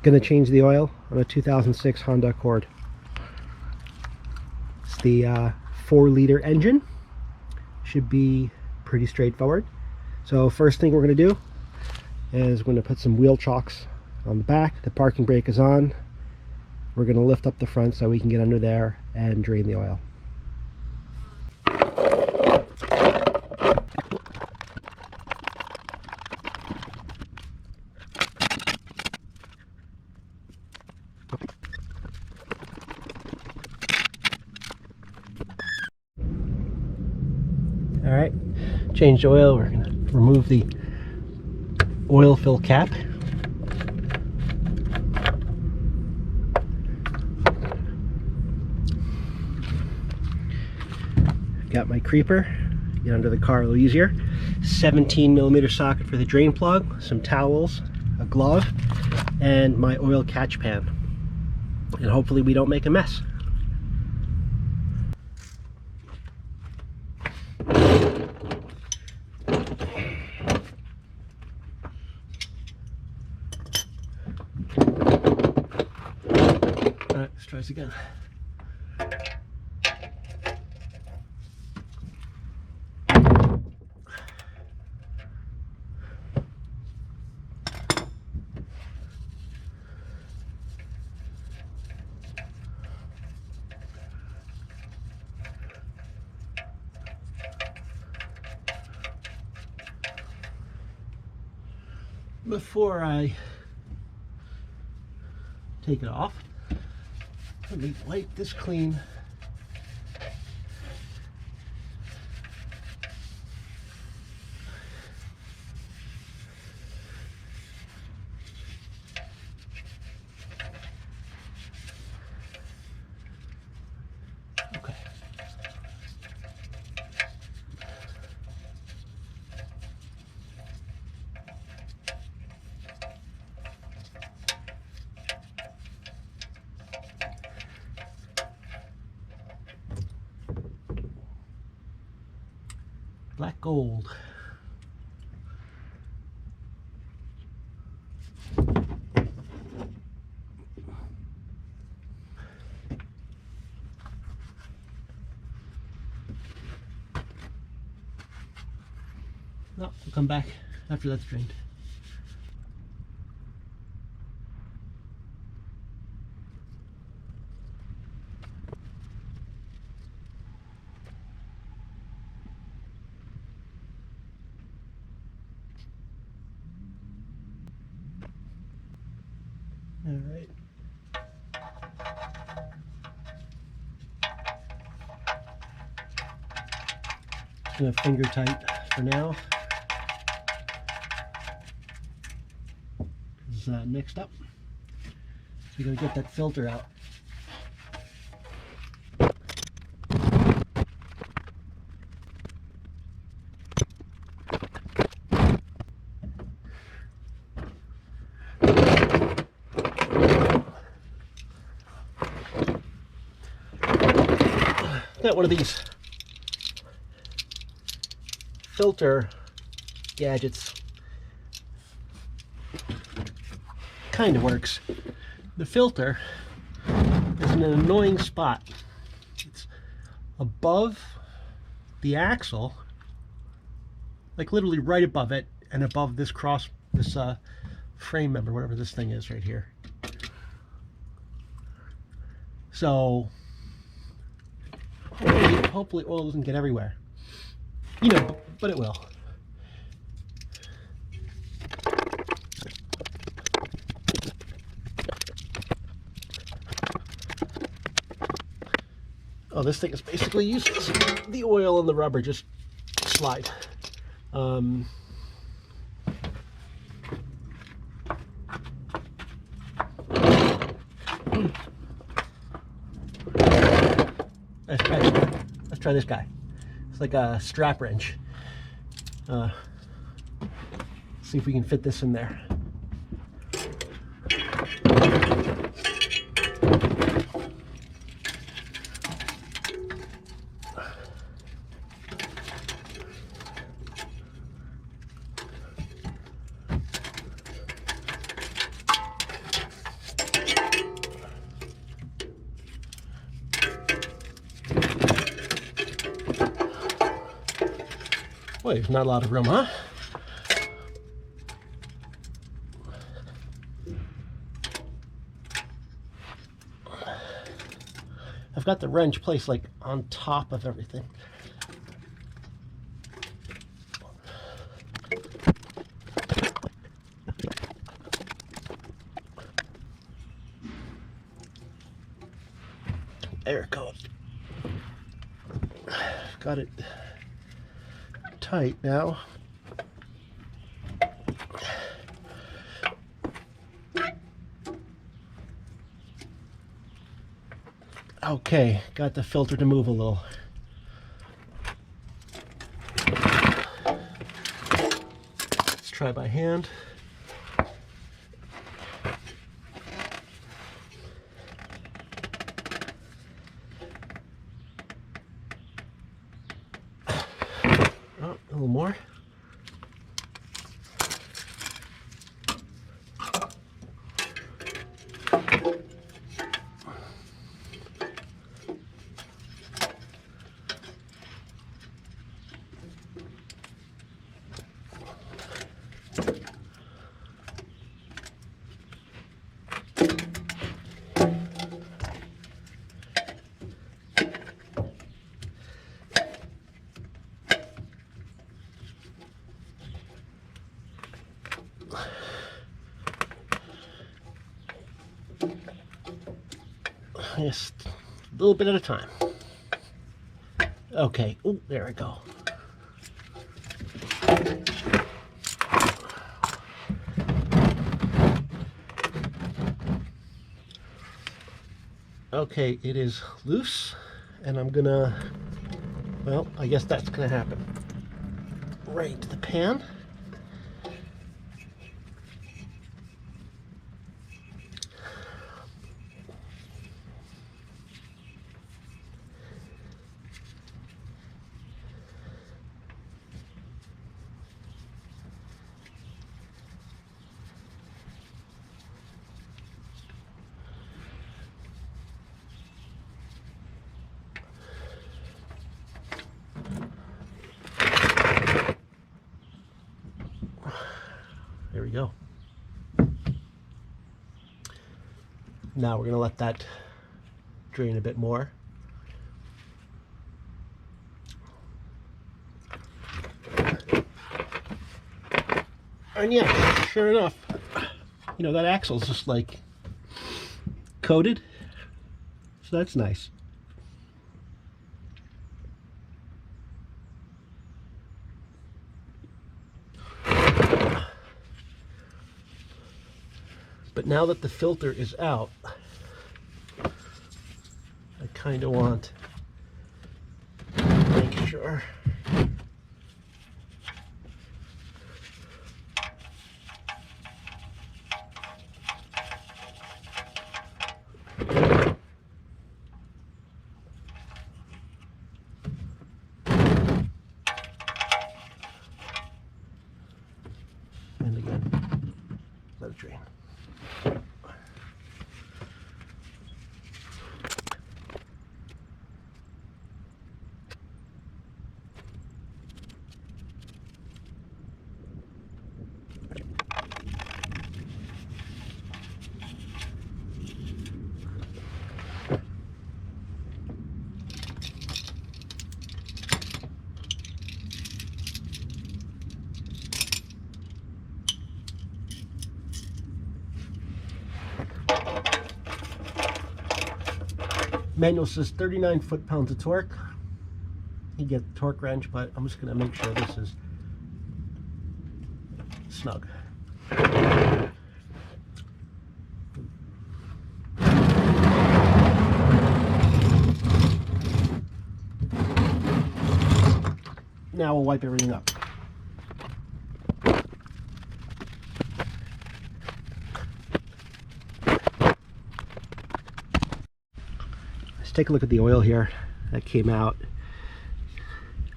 Gonna change the oil on a 2006 Honda Accord. It's the 4-liter engine. Should be pretty straightforward. So first thing we're gonna do is we're gonna put some wheel chocks on the back. The parking brake is on. We're gonna lift up the front so we can get under there and drain the oil. All right, change the oil. We're gonna remove the oil fill cap. Got my creeper. Get under the car a little easier. 17mm socket for the drain plug, some towels, a glove, and my oil catch pan. And hopefully we don't make a mess. Alright, let's try this again. Before I take it off, let me wipe this clean. Okay. Black gold. No, we'll come back after that's drained. All right. Just gonna finger tight for now. Next up, we're gonna get that filter out. Got one of these filter gadgets. Kind of works. The filter is in an annoying spot. It's above the axle, like literally right above it, and above this frame member, whatever this thing is right here. So hopefully oil doesn't get everywhere. You know, but it will. Oh, this thing is basically useless. The oil and the rubber just slide. Let's try this guy. It's like a strap wrench. See if we can fit this in there. Boy, there's not a lot of room, huh? I've got the wrench placed like on top of everything. There it goes. Got it tight now. Okay, got the filter to move a little. Let's try by hand. Oh, a little more. Just a little bit at a time. Okay, oh, there we go. Okay, it is loose, and I'm gonna, well, I guess that's gonna happen. Right into the pan. There we go. Now we're going to let that drain a bit more. And yeah, sure enough, you know, that axle's just like coated. So that's nice. But now that the filter is out, I kind of want to make sure and again, let it drain. Manual says 39 foot-pounds of torque. You get the torque wrench, but I'm just going to make sure this is snug. Now we'll wipe everything up. Take a look at the oil here that came out.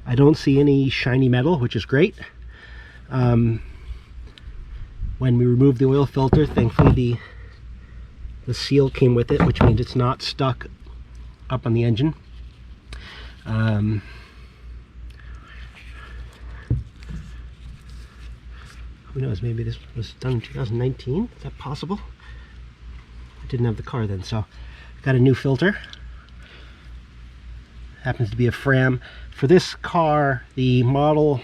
I don't see any shiny metal, which is great. When we removed the oil filter, thankfully the seal came with it, which means it's not stuck up on the engine. Who knows, maybe this was done in 2019? Is that possible? I didn't have the car then, so got a new filter. Happens to be a Fram. For this car, the model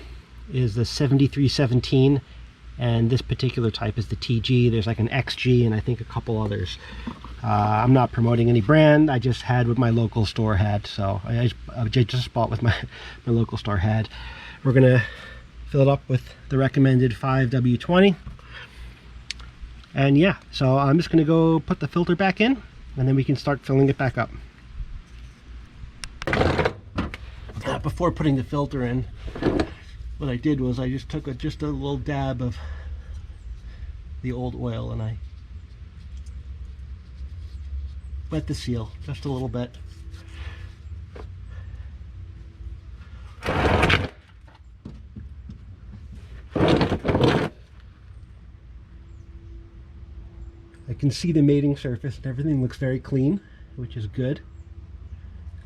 is the 7317, and this particular type is the TG. There's like an XG and I think a couple others. I'm not promoting any brand. I just had what my local store had, so I just bought what my local store had. We're gonna fill it up with the recommended 5W20, and yeah, so I'm just gonna go put the filter back in, and then we can start filling it back up. Before putting the filter in, what I did was I just took just a little dab of the old oil and I wet the seal just a little bit. I can see the mating surface and everything looks very clean, which is good.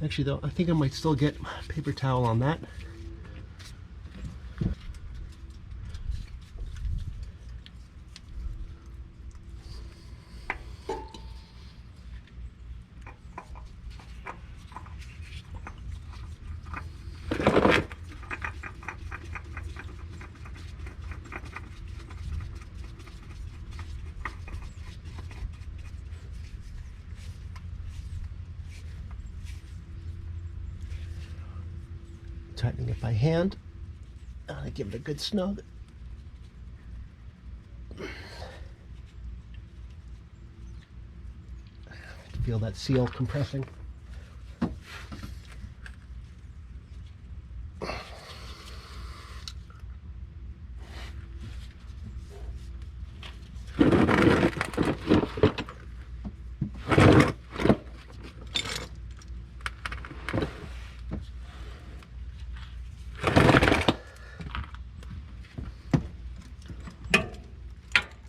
Actually though, I think I might still get a paper towel on that. Tightening it by hand. I give it a good snug. Feel that seal compressing.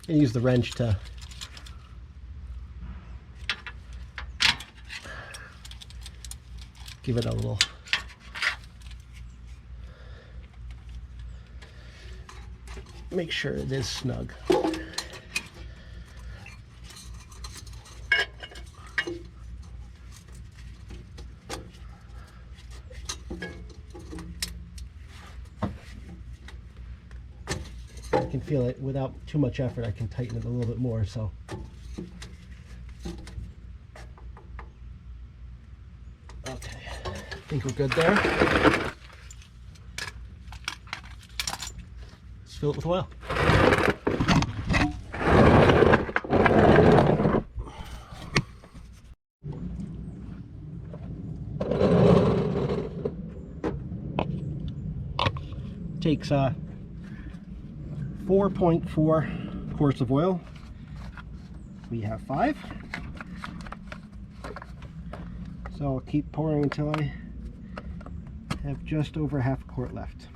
And use the wrench to give it a little make sure it is snug. I can feel it without too much effort. I can tighten it a little bit more, so okay, I think we're good there. Let's fill it with oil. Takes 4.4 quarts of oil. We have 5. So I'll keep pouring until I have just over half a quart left.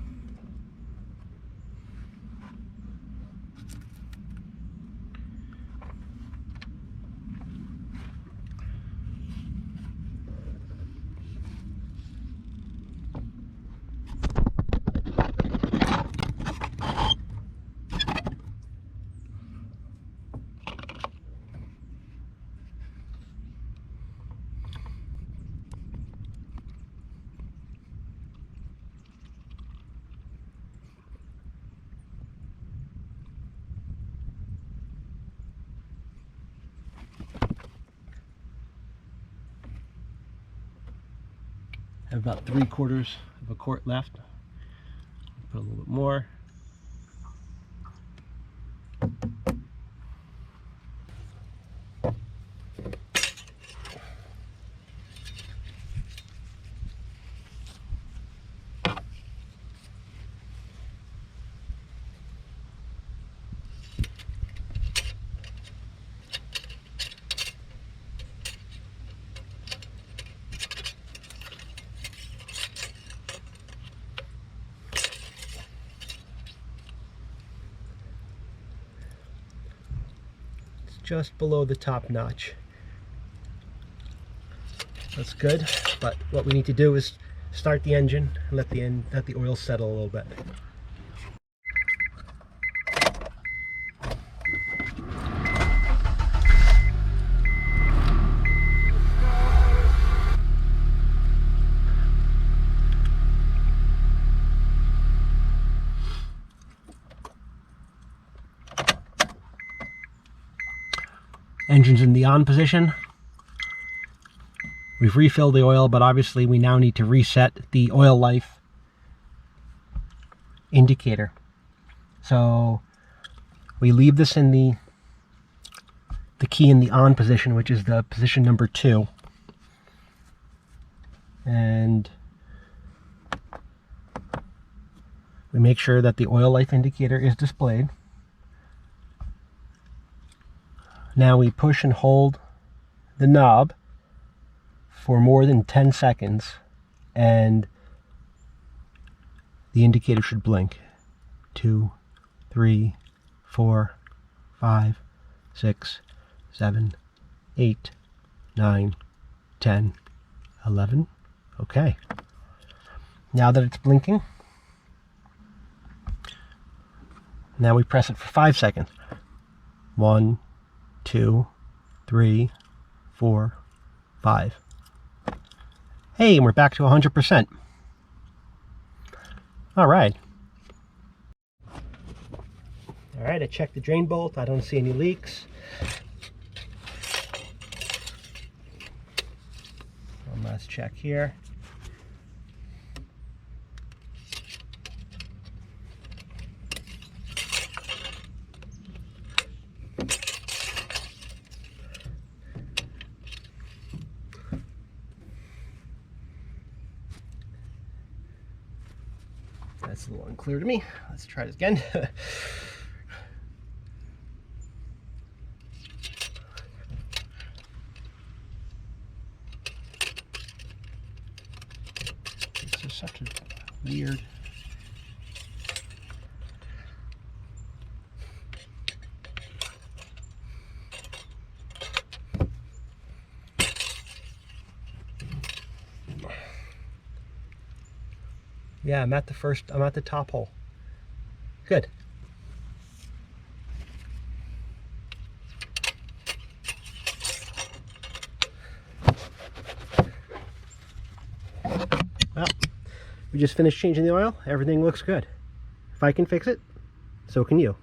I have about 3/4 of a quart left. Put a little bit more. Just below the top notch. That's good, but what we need to do is start the engine and let the oil settle a little bit. Engine's in the on position. We've refilled the oil, but obviously we now need to reset the oil life indicator. So we leave this in the key in the on position, which is the position number 2. And we make sure that the oil life indicator is displayed. Now we push and hold the knob for more than 10 seconds and the indicator should blink. 2, 3, 4, 5, 6, 7, 8, 9, 10, 11. Okay. Now that it's blinking, now we press it for 5 seconds. 1, 2, 3, 4, 5. Hey, and we're back to 100%. All right. All right, I checked the drain bolt. I don't see any leaks. One last check here. That's a little unclear to me. Let's try this again. This is such a weird... Yeah, I'm at the top hole. Good. Well, we just finished changing the oil. Everything looks good. If I can fix it, so can you.